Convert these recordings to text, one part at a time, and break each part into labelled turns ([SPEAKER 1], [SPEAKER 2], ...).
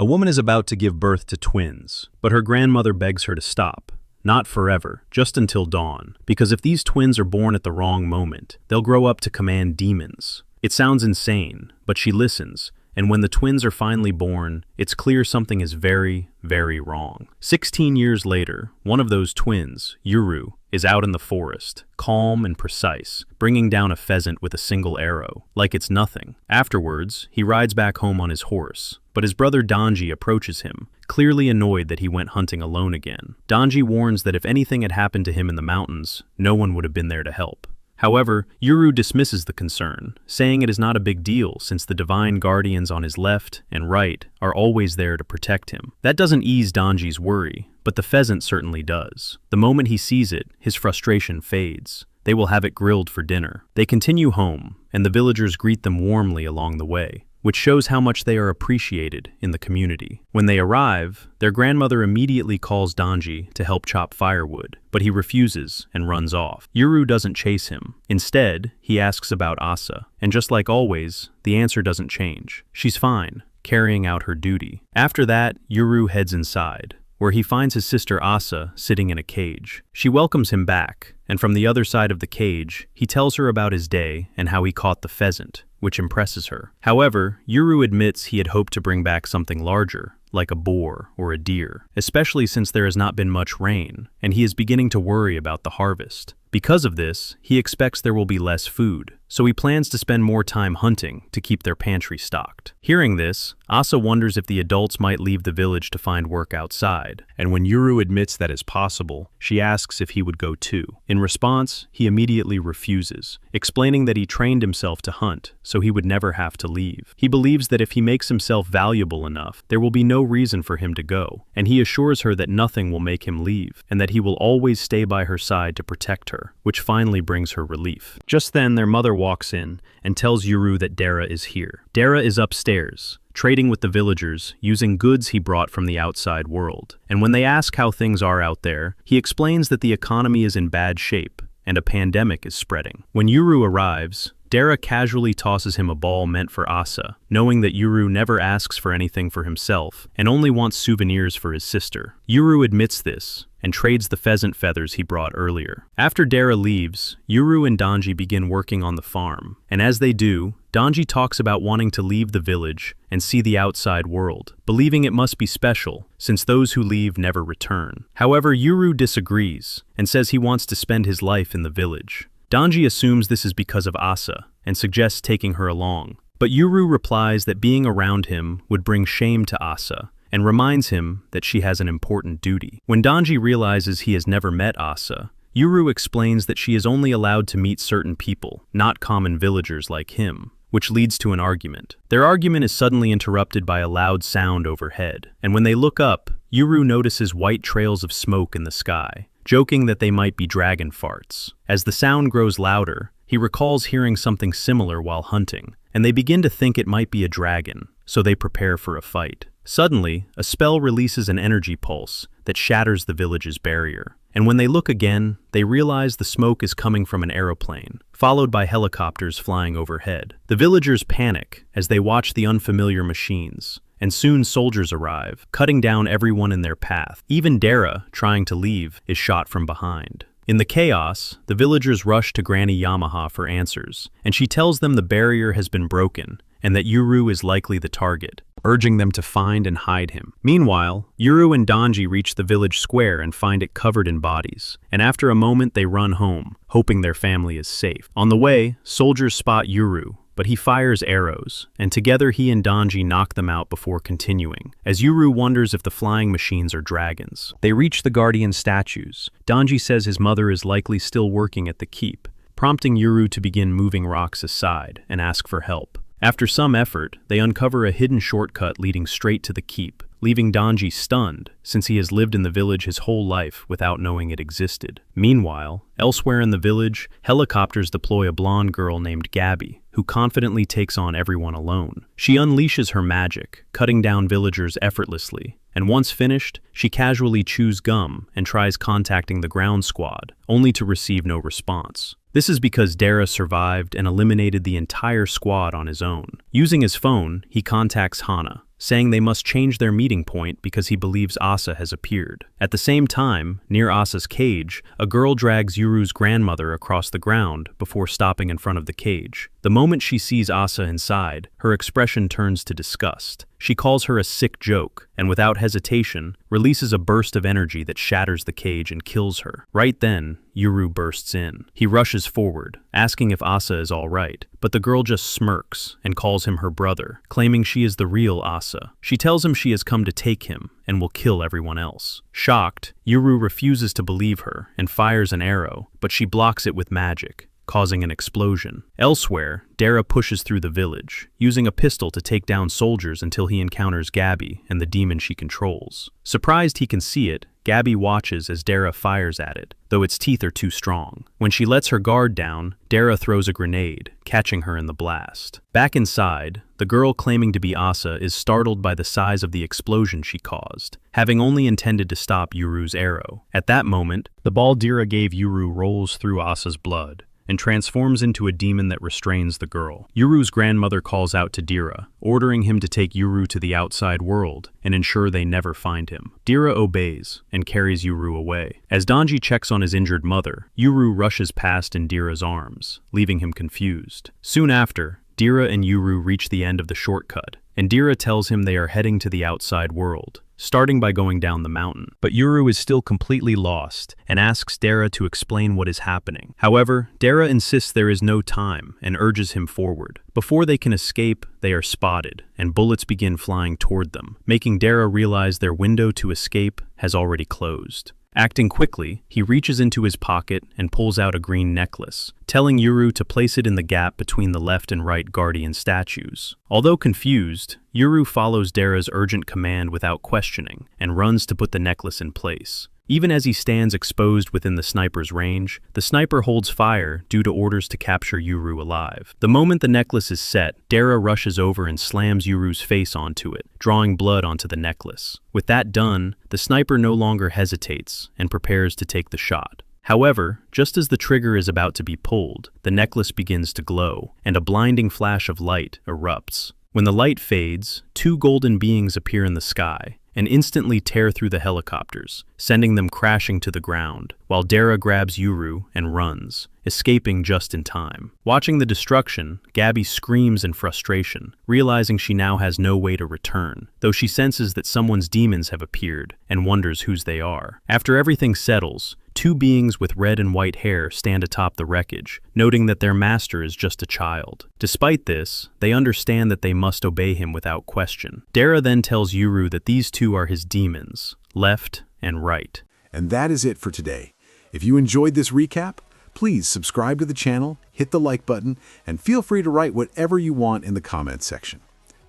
[SPEAKER 1] A woman is about to give birth to twins, but her grandmother begs her to stop. Not forever, just until dawn, because if these twins are born at the wrong moment, they'll grow up to command demons. It sounds insane, but she listens, and when the twins are finally born, it's clear something is very, very wrong. 16 years later, one of those twins, Yuru, is out in the forest, calm and precise, bringing down a pheasant with a single arrow, like it's nothing. Afterwards, he rides back home on his horse, but his brother Danji approaches him, clearly annoyed that he went hunting alone again. Danji warns that if anything had happened to him in the mountains, no one would have been there to help. However, Yuru dismisses the concern, saying it is not a big deal since the divine guardians on his left and right are always there to protect him. That doesn't ease Danji's worry, but the pheasant certainly does. The moment he sees it, his frustration fades. They will have it grilled for dinner. They continue home, and the villagers greet them warmly along the way, which shows how much they are appreciated in the community. When they arrive, their grandmother immediately calls Danji to help chop firewood, but he refuses and runs off. Yuru doesn't chase him. Instead, he asks about Asa, and just like always, the answer doesn't change. She's fine, carrying out her duty. After that, Yuru heads inside, where he finds his sister Asa sitting in a cage. She welcomes him back, and from the other side of the cage, he tells her about his day and how he caught the pheasant, which impresses her. However, Yuru admits he had hoped to bring back something larger, like a boar or a deer, especially since there has not been much rain, and he is beginning to worry about the harvest. Because of this, he expects there will be less food, so he plans to spend more time hunting to keep their pantry stocked. Hearing this, Asa wonders if the adults might leave the village to find work outside, and when Yuru admits that is possible, she asks if he would go too. In response, he immediately refuses, explaining that he trained himself to hunt, so he would never have to leave. He believes that if he makes himself valuable enough, there will be no reason for him to go, and he assures her that nothing will make him leave, and that he will always stay by her side to protect her, which finally brings her relief. Just then, their mother walks in and tells Yuru that Dara is here. Dara is upstairs, trading with the villagers, using goods he brought from the outside world. And when they ask how things are out there, he explains that the economy is in bad shape and a pandemic is spreading. When Yuru arrives, Dara casually tosses him a ball meant for Asa, knowing that Yuru never asks for anything for himself and only wants souvenirs for his sister. Yuru admits this and trades the pheasant feathers he brought earlier. After Dara leaves, Yuru and Danji begin working on the farm, and as they do, Danji talks about wanting to leave the village and see the outside world, believing it must be special since those who leave never return. However, Yuru disagrees and says he wants to spend his life in the village. Danji assumes this is because of Asa and suggests taking her along, but Yuru replies that being around him would bring shame to Asa and reminds him that she has an important duty. When Danji realizes he has never met Asa, Yuru explains that she is only allowed to meet certain people, not common villagers like him, which leads to an argument. Their argument is suddenly interrupted by a loud sound overhead, and when they look up, Yuru notices white trails of smoke in the sky, joking that they might be dragon farts. As the sound grows louder, he recalls hearing something similar while hunting, and they begin to think it might be a dragon, so they prepare for a fight. Suddenly, a spell releases an energy pulse that shatters the village's barrier, and when they look again, they realize the smoke is coming from an aeroplane, followed by helicopters flying overhead. The villagers panic as they watch the unfamiliar machines, and soon soldiers arrive, cutting down everyone in their path. Even Dara, trying to leave, is shot from behind. In the chaos, the villagers rush to Granny Yamaha for answers, and she tells them the barrier has been broken and that Yuru is likely the target, urging them to find and hide him. Meanwhile, Yuru and Danji reach the village square and find it covered in bodies, and after a moment they run home, hoping their family is safe. On the way, soldiers spot Yuru, but he fires arrows, and together he and Danji knock them out before continuing, as Yuru wonders if the flying machines are dragons. They reach the guardian statues. Danji says his mother is likely still working at the keep, prompting Yuru to begin moving rocks aside and ask for help. After some effort, they uncover a hidden shortcut leading straight to the keep, leaving Danji stunned since he has lived in the village his whole life without knowing it existed. Meanwhile, elsewhere in the village, helicopters deploy a blonde girl named Gabby, who confidently takes on everyone alone. She unleashes her magic, cutting down villagers effortlessly, and once finished, she casually chews gum and tries contacting the ground squad, only to receive no response. This is because Dara survived and eliminated the entire squad on his own. Using his phone, he contacts Hana, saying they must change their meeting point because he believes Asa has appeared. At the same time, near Asa's cage, a girl drags Yuru's grandmother across the ground before stopping in front of the cage. The moment she sees Asa inside, her expression turns to disgust. She calls her a sick joke, and without hesitation, releases a burst of energy that shatters the cage and kills her. Right then, Yuru bursts in. He rushes forward, asking if Asa is all right, but the girl just smirks and calls him her brother, claiming she is the real Asa. She tells him she has come to take him and will kill everyone else. Shocked, Yuru refuses to believe her and fires an arrow, but she blocks it with magic, causing an explosion. Elsewhere, Dara pushes through the village, using a pistol to take down soldiers until he encounters Gabby and the demon she controls. Surprised he can see it, Gabby watches as Dara fires at it, though its teeth are too strong. When she lets her guard down, Dara throws a grenade, catching her in the blast. Back inside, the girl claiming to be Asa is startled by the size of the explosion she caused, having only intended to stop Yuru's arrow. At that moment, the ball Dara gave Yuru rolls through Asa's blood and transforms into a demon that restrains the girl. Yuru's grandmother calls out to Dira, ordering him to take Yuru to the outside world and ensure they never find him. Dira obeys and carries Yuru away. As Donji checks on his injured mother, Yuru rushes past in Dira's arms, leaving him confused. Soon after, Dira and Yuru reach the end of the shortcut, and Dira tells him they are heading to the outside world, starting by going down the mountain. But Yuru is still completely lost and asks Dara to explain what is happening. However, Dara insists there is no time and urges him forward. Before they can escape, they are spotted, and bullets begin flying toward them, making Dara realize their window to escape has already closed. Acting quickly, he reaches into his pocket and pulls out a green necklace, telling Yuru to place it in the gap between the left and right guardian statues. Although confused, Yuru follows Dara's urgent command without questioning and runs to put the necklace in place. Even as he stands exposed within the sniper's range, the sniper holds fire due to orders to capture Yuru alive. The moment the necklace is set, Dara rushes over and slams Yuru's face onto it, drawing blood onto the necklace. With that done, the sniper no longer hesitates and prepares to take the shot. However, just as the trigger is about to be pulled, the necklace begins to glow, and a blinding flash of light erupts. When the light fades, two golden beings appear in the sky and instantly tear through the helicopters, sending them crashing to the ground, while Dara grabs Yuru and runs, escaping just in time. Watching the destruction, Gabby screams in frustration, realizing she now has no way to return, though she senses that someone's demons have appeared and wonders whose they are. After everything settles, two beings with red and white hair stand atop the wreckage, noting that their master is just a child. Despite this, they understand that they must obey him without question. Dara then tells Yuru that these two are his demons, left and right.
[SPEAKER 2] And that is it for today. If you enjoyed this recap, please subscribe to the channel, hit the like button, and feel free to write whatever you want in the comments section.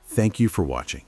[SPEAKER 2] Thank you for watching.